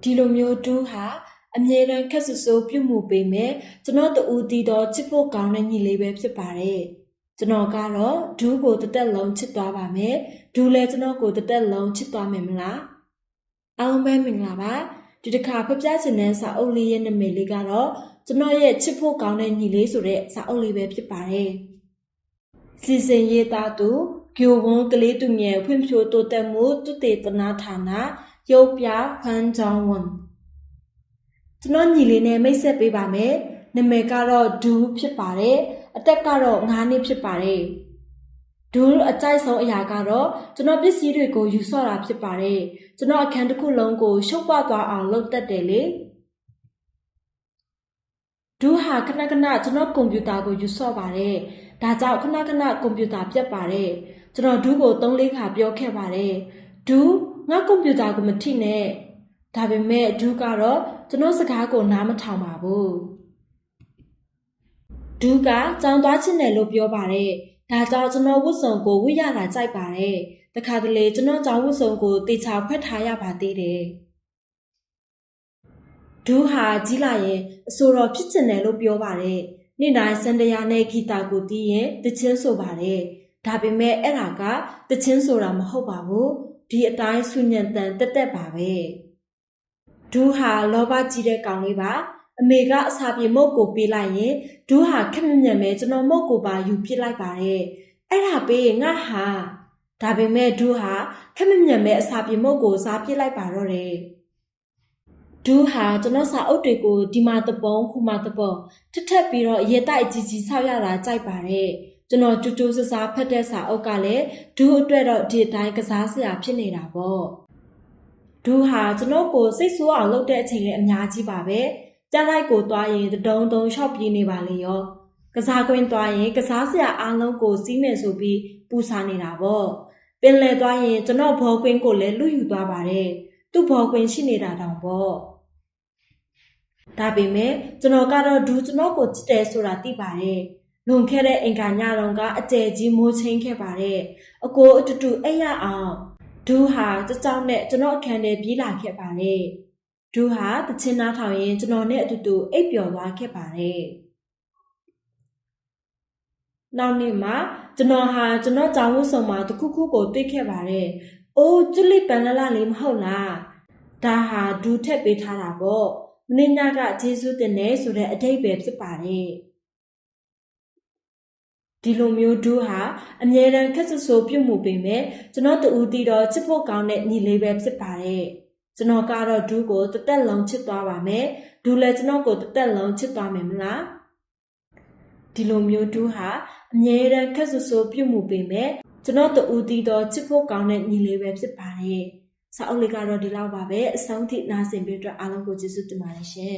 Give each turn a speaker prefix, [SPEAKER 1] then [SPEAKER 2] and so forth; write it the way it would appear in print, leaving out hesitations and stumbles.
[SPEAKER 1] ဒီလိုမျိုးဒူးဟာအမြဲတမ်းခက်ဆူဆူပြုတ်မှုပေးမယ်ကျွန်တော်တူဦးတီတော့ချစ်ဖို့ကောင်းတဲ့ညီလေးပဲဖြစ်ပါတယ်ကျွန်တော်ကတော့ဒူးကိုတစ်သက်လုံးချစ်သွားပါမယ်ဒူးလည်းကျွန်တော်ကိုတစ်သက်လုံးချစ်သွားမယ်မလားအားလုံးပဲမင်္ဂလာပါဒီတစ်ခါဖျက်ချင်တဲ့စာအုပ်လေးရဲ့နာမည်လေးကတော့ကျွန်တော်ရဲ့ချစ်ဖို့ကောင်းတဲ့ညီလေးဆိုတဲ့စာအုပ်လေးပဲဖြစ်ပါတယ်စီစဉ်ရေးသားသူဂျိုဝွန်းကလေးသူငယ်ဖွံ့ဖြိုးတိုးတက်မှုတုတေသနာဌာနရုပ်ပြဖန်ဂျောင်းဝွန်ကျွန်တော်ညီလေးနဲ့မိတ်ဆက်ပေးပါမယ်နာမည်ကတော့ဒူးဖြစ်ပါတယ်အသက်ကတော့9နှစ်ဖြစ်ပါတယ်ဒူးအကြိုက်ဆုံးအရာကတော့ကျွန်တော်ပစ္စည်းတွေကိုယူဆော့တာဖြစ်ပါတယ်ကျွန်တော်အခန်းတစ်ခုလုံးကိုရှုပ်ပွားသွားအောင်လုပ်တတ်တယ်လေဒူးဟာခဏခဏကျွန်တော်ကွန်ပျူတာကိုယူဆော့ပါတယ်ဒါကြောင့်ခဏခဏကွန်ပျူတာပြတ်ပါတယ်ကျွန်တော်ဒူးကို3-4ခါပြောခဲ့ပါတယ်ဒူးငါကွန်ပျူတာကိုမထိနဲ့ဒါပေမဲ့ဒူးကတော့ကျွန်တော်စကားကိုနားမထောင်ပါဘူးဒူးကကြောင်သွားချင်တယ်လို့ပြောပါတယ်ဒါကြောင့်ကျွန်တော်ဝတ်စုံကိုဝတ်ရတာကြိုက်ပါတယ်တခါတလေကျွန်တော်ကြောင်ဝတ်စုံကိုတေချာဖွက်ထားရပါသေးတယ်ဒူးဟာကြီးလာရင်အဆိုတော်ဖြစ်ချင်တယ်လို့ပြောပါတယ်နေ့တိုင်းစံတရားနဲ့ဂီတာကိုတီးရင်တချင်းဆိုပါတယ်ဒါပေမဲ့အဲ့ဒါကတချင်းဆိုတာမဟုတ်ပါဘူးဒီအတိုင်းဆူညံတန်တက်တက်ပါပဲဒူးဟာလောဘကြီးတဲ့ကောင်လေးပါအမေကအစာပြေမုတ်ကိုပေးလိုက်ရင်ဒူးဟာခက်မြမြမဲကျွန်တော်မုတ်ကိုပါယူပြစ်လိုက်ပါတယ်အဲ့ဒါပေးရင်ငါဟာဒါပေမဲ့ဒူးဟာခက်မြမြမဲအစာပြေမုတ်ကိုစားပြစ်လိုက်ပါတော့တယ်ဒူးဟာကျွန်တော်စာအုပ်တွေကိုဒီမှာတပုံဟိုမှာတပုံထထပ်ပြီးတော့ရေတိုက်ကြီးကြီးဆောက်ရတာကြိုက်ပါတယ်ကျွန်တော်တူတူဆဆဖတ်တဲ့စာအုပ်ကလည်းဒူးအတွက်တော့ဒီတိုင်းကစားစရာဖြစ်နေတာပေါ့ဒူးဟာကျွန်တော်ကိုစိတ်ဆိုးအောင်လုပ်တဲ့အချိန်လည်းအများကြီးပါပဲကြားလိုက်ကိုသွားရင်တုံတုံရှော့ပြေးနေပါလေရောကစားကွင်းသွားရင်ကစားစရာအားလုံးကိုစီးမယ်ဆိုပြီးပူစာနေတာပေါ့ပင်လယ်သွားရင်ကျွန်တော်ဘောကွင်းကိုလည်းလူယူသွားပါတယ်သူ့ဘောကွင်းရှိနေတာတောင်ပေါ့ဒါပေမဲ့ကျွန်တော်ကတော့ဒူးကျွန်တော်ကိုချစ်တယ်ဆိုတာသိပါတယ်လွန်ခဲ့တဲ့အင်္ဂါညတုန်းကအကျယ်ကြီးမိုးချင်းခဲ့ပါတယ်အကိုအတူတူအိပ်ရအောင်ဒူးဟာကြောက်နဲ့ကျွန်တော်အခန်းထဲပြေးလာခဲ့ပါတယ်ဒူးဟာတချင်းနားထောင်ရင်ကျွန်တော်နဲ့အတူတူအိပ်ပျော်သွားခဲ့ပါတယ်နောက်နေ့မှာကျွန်တော်ဟာကျွန်တော်ကြောင်ဝတ်ဆောင်မှာတခုခုကိုတွေ့ခဲ့ပါတယ်အိုးကျွလိပန်လလလေးမဟုတ်လားဒါဟာဒူးထက်ပေးထားတာပေါ့မင်းညကဂျေဇုတင်နေဆိုတဲ့အဓိပ္ပာယ်ဖြစ်ပါတယ်ဒီလိုမျိုးဒူးဟာအမြဲတမ်းခက်ဆူဆူပြုတ်မှုပေမဲ့ကျွန်တော်တူဦးတီတော့ချစ်ဖို့ကောင်းတဲ့ညီလေးပဲဖြစ်ပါတယ်ကျွန်တော်ကတော့ဒူးကိုတစ်သက်လုံးချစ်သွားပါမယ်ဒူးလည်းကျွန်တော်ကိုတစ်သက်လုံးချစ်သွားမယ်မလားဒီလိုမျိုးဒူးဟာအမြဲတမ်းခက်ဆူဆူပြုတ်မှုပေမဲ့ကျွန်တော်တူဦးတီတော့ချစ်ဖို့ကောင်းတဲ့ညီလေးပဲဖြစ်ပါတယ်စာအုပ်လေးကတော့ဒီလောက်ပါပဲအဆုံးထိနားဆင်ပေးအတွက်အားလုံးကိုကျေးဇူးတင်ပါတယ်ရှင်